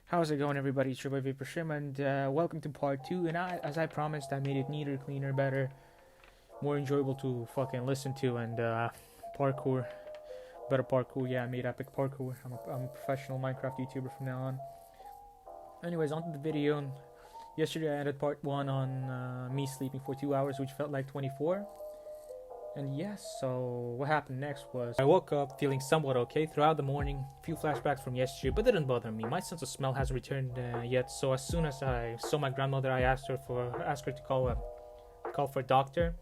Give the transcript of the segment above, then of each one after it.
How's it going, everybody? It's your boy Vapor Shim, and welcome to part 2. And as I promised, I made it neater, cleaner, better, more enjoyable to fucking listen to, and parkour. Better parkour. Yeah, I made epic parkour. I'm a professional Minecraft YouTuber from now on. Anyways, on to the video. Yesterday I ended part 1 on me sleeping for 2 hours, which felt like 24. And yes, so what happened next was I woke up feeling somewhat okay throughout the morning. A few flashbacks from yesterday, but didn't bother me. My sense of smell hasn't returned yet. So as soon as I saw my grandmother, I asked her to call for a doctor.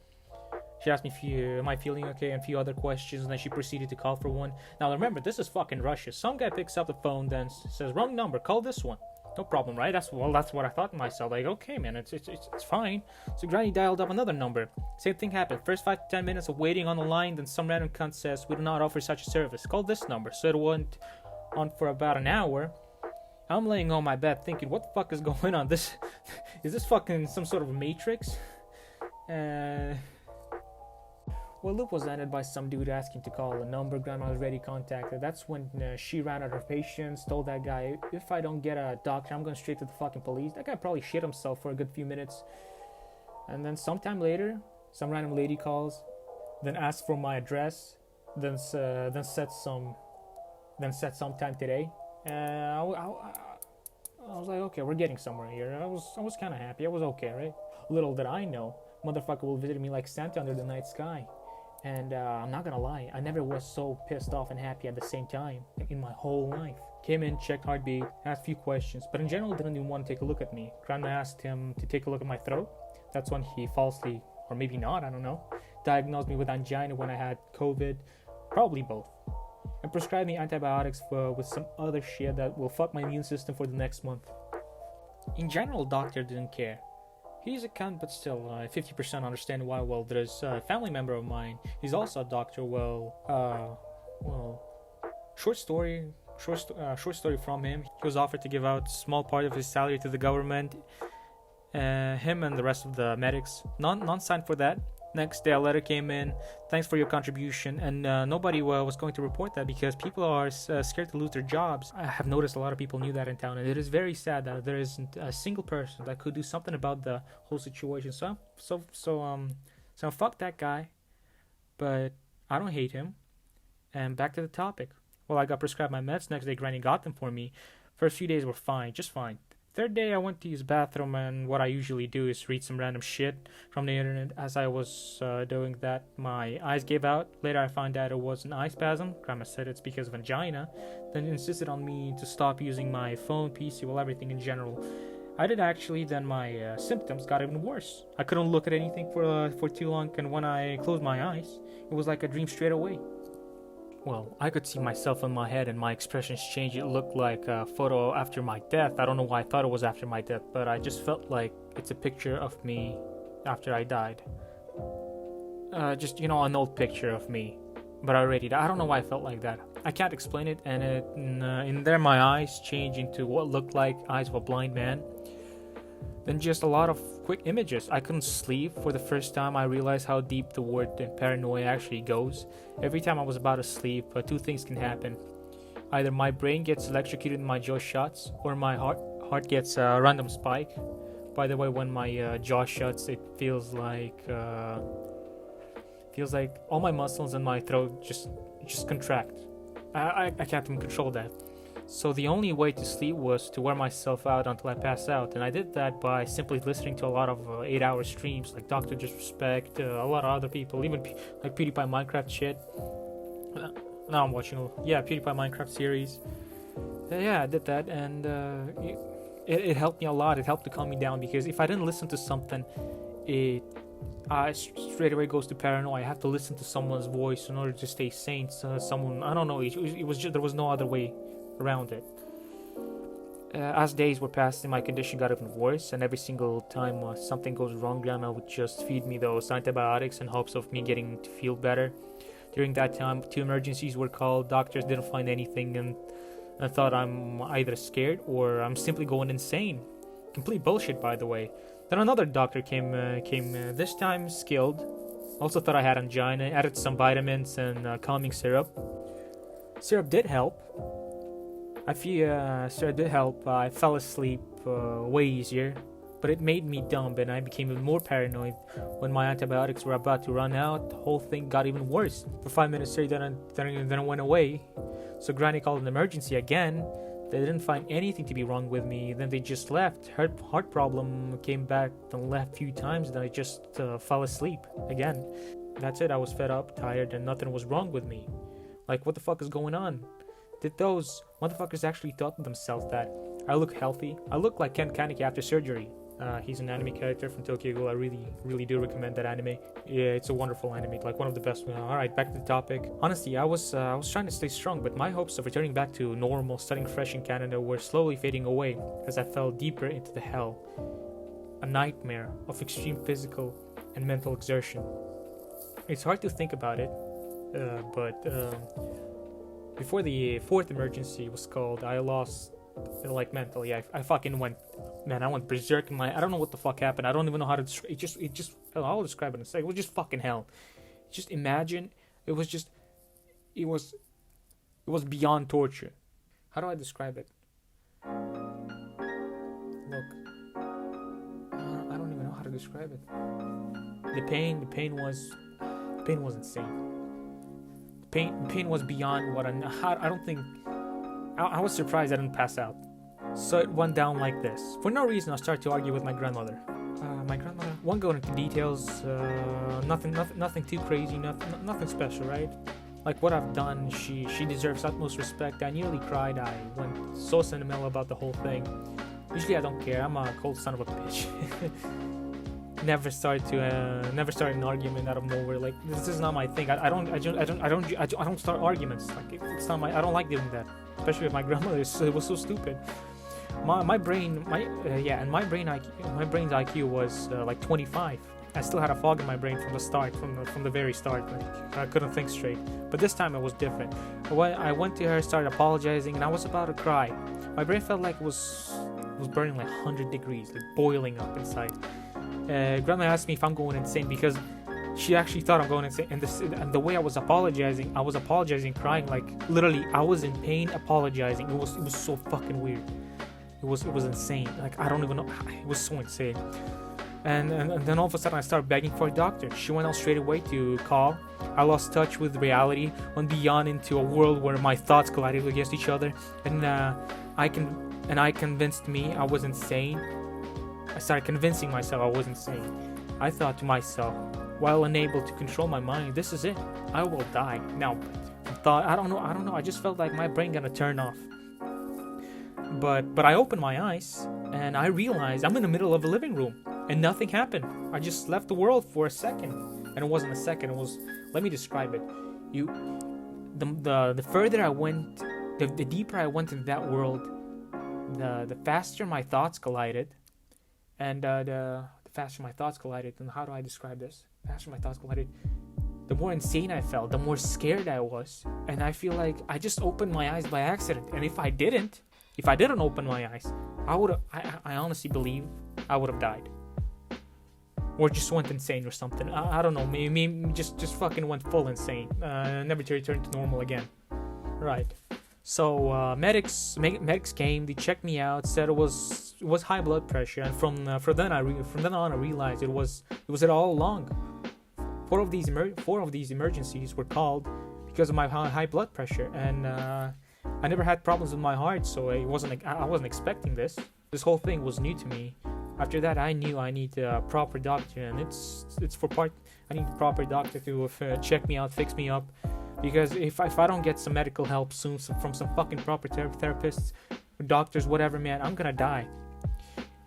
She asked me if am I feeling okay and a few other questions, and then she proceeded to call for one. Now remember, this is fucking Russia. Some guy picks up the phone, then says, "Wrong number, call this one." No problem, right? That's what I thought to myself. Like, okay, man, it's fine. So Granny dialed up another number. Same thing happened. First 5 to 10 minutes of waiting on the line, then some random cunt says, "We do not offer such a service. Call this number." So it went on for about an hour. I'm laying on my bed thinking, what the fuck is going on? Is this fucking some sort of matrix? Well, loop was ended by some dude asking to call a number Grandma was already contacted. That's when she ran out of patience, told that guy, "If I don't get a doctor, I'm going straight to the fucking police." That guy probably shit himself for a good few minutes. And then sometime later, some random lady calls, then asks for my address, then said sometime today. I was like, okay, we're getting somewhere here. I was kind of happy. I was okay, right? Little did I know, motherfucker will visit me like Santa under the night sky. And I'm not gonna lie, I never was so pissed off and happy at the same time in my whole life. Came in, checked heartbeat, asked a few questions, but in general didn't even want to take a look at me. Grandma asked him to take a look at my throat. That's when he falsely, or maybe not, I don't know, diagnosed me with angina when I had COVID, probably both, and prescribed me antibiotics with some other shit that will fuck my immune system for the next month. In general, doctor didn't care. He's a cunt, but still, 50% understand why. Well, there's a family member of mine. He's also a doctor. Short story from him. He was offered to give out a small part of his salary to the government. Him and the rest of the medics. None signed for that. Next day, a letter came in. "Thanks for your contribution," and nobody was going to report that because people are scared to lose their jobs. I have noticed a lot of people knew that in town, and it is very sad that there isn't a single person that could do something about the whole situation. So fuck that guy, but I don't hate him. And back to the topic. Well, I got prescribed my meds. Next day, Granny got them for me. First few days were fine, just fine. Third day, I went to use the bathroom, and what I usually do is read some random shit from the internet. As I was doing that, my eyes gave out. Later, I found out it was an eye spasm. Grandma said it's because of angina. Then insisted on me to stop using my phone, PC, well, everything in general. I did actually. Then my symptoms got even worse. I couldn't look at anything for too long, and when I closed my eyes, it was like a dream straight away. Well, I could see myself in my head and my expressions change. It looked like a photo after my death. I don't know why I thought it was after my death, but I just felt like it's a picture of me after I died. An old picture of me. But I already died. I don't know why I felt like that. I can't explain it, and in there my eyes changed into what looked like eyes of a blind man. Then just a lot of quick images. I couldn't sleep. For the first time, I realized how deep the word paranoia actually goes. Every time I was about to sleep, 2 things can happen. Either my brain gets electrocuted and my jaw shuts, or my heart gets a random spike. By the way, when my jaw shuts, it feels like all my muscles in my throat just contract. I can't even control that. So the only way to sleep was to wear myself out until I pass out, and I did that by simply listening to a lot of 8-hour streams like Dr. Disrespect, a lot of other people, even like PewDiePie Minecraft shit. Now I'm watching, PewDiePie Minecraft series. I did that, and it helped me a lot. It helped to calm me down, because if I didn't listen to something, it straight away goes to paranoia. I have to listen to someone's voice in order to stay sane. So someone, I don't know, it was just, there was no other way around it. As days were passing, my condition got even worse, and every single time something goes wrong, Grandma would just feed me those antibiotics in hopes of me getting to feel better. During that time, 2 emergencies were called. Doctors didn't find anything, and I thought I'm either scared or I'm simply going insane. Complete bullshit, by the way. Then another doctor came this time skilled. Also thought I had angina. Added some vitamins and calming syrup. Syrup did help. I feel so it did help. I fell asleep way easier, but it made me dumb, and I became even more paranoid. When my antibiotics were about to run out, the whole thing got even worse. For 5 minutes straight, then it went away. So Granny called an emergency again. They didn't find anything to be wrong with me. Then they just left. Heart problem came back and left a few times. Then I just fell asleep again. That's it. I was fed up, tired, and nothing was wrong with me. Like, what the fuck is going on? Did those motherfuckers actually thought to themselves that I look healthy? I look like Ken Kaneki after surgery. He's an anime character from Tokyo Ghoul. I really do recommend that anime. Yeah, it's a wonderful anime, like one of the best. Alright, back to the topic. Honestly, I was trying to stay strong, but my hopes of returning back to normal, studying fresh in Canada, were slowly fading away as I fell deeper into the hell. A nightmare of extreme physical and mental exertion. It's hard to think about it, but before the fourth emergency was called, I lost, like, mentally. I fucking went, man, I went berserk in I don't know what the fuck happened. I don't even know how to it just I'll describe it in a second. It was just fucking hell. Just imagine, it was beyond torture. How do I describe it? Look, I don't even know how to describe it. The pain was insane. Pain was beyond what I don't think. I was surprised I didn't pass out. So it went down like this. For no reason, I started to argue with my grandmother. Won't go into details. Nothing too crazy. Nothing special, right? Like what I've done, she deserves utmost respect. I nearly cried. I went so sentimental about the whole thing. Usually I don't care. I'm a cold son of a bitch. Never start an argument out of nowhere. Like, this is not my thing. I don't start arguments. Like, it's not my. I don't like doing that, especially with my grandmother. It was so stupid. My brain's IQ was like 25. I still had a fog in my brain from the start, from the very start. Like, I couldn't think straight. But this time it was different. When I went to her, started apologizing, and I was about to cry. My brain felt like it was burning like 100 degrees, like boiling up inside. Grandma asked me if I'm going insane because she actually thought I'm going insane. And the way I was apologizing, crying, like literally I was in pain apologizing. It was so fucking weird. It was insane. Like, I don't even know. It was so insane. And then all of a sudden I started begging for a doctor. She went out straight away to call. I lost touch with reality, went beyond into a world where my thoughts collided against each other, and I convinced me I was insane. I started convincing myself I was insane. I thought to myself, while unable to control my mind, this is it. I will die. Now, I don't know. I just felt like my brain gonna turn off. But I opened my eyes and I realized I'm in the middle of a living room and nothing happened. I just left the world for a second, and it wasn't a second. It was. Let me describe it. The further I went, the deeper I went into that world, the faster my thoughts collided. And the faster my thoughts collided, and how do I describe this? The faster my thoughts collided, the more insane I felt, the more scared I was. And I feel like I just opened my eyes by accident. And if I didn't open my eyes, I honestly believe I would have died. Or just went insane or something. I don't know, maybe just fucking went full insane. Never to return to normal again. Right. So medics came. They checked me out. Said it was high blood pressure, and from then on I realized it was it all along. Four of these emergencies were called because of my high blood pressure, and I never had problems with my heart, so I wasn't expecting this. This whole thing was new to me. After that, I knew I need a proper doctor, and it's for part. I need a proper doctor to check me out, fix me up. Because if I don't get some medical help soon from some fucking proper therapists, doctors, whatever, man, I'm gonna die.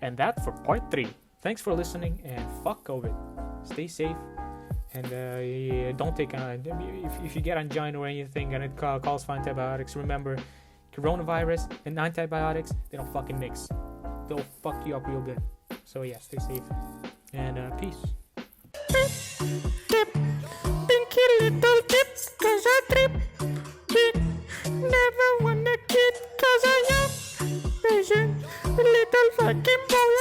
And that's for part 3. Thanks for listening, and fuck COVID. Stay safe, and don't take if you get angina or anything and it calls for antibiotics, remember, coronavirus and antibiotics, they don't fucking mix. They'll fuck you up real good. So yeah, stay safe, and peace.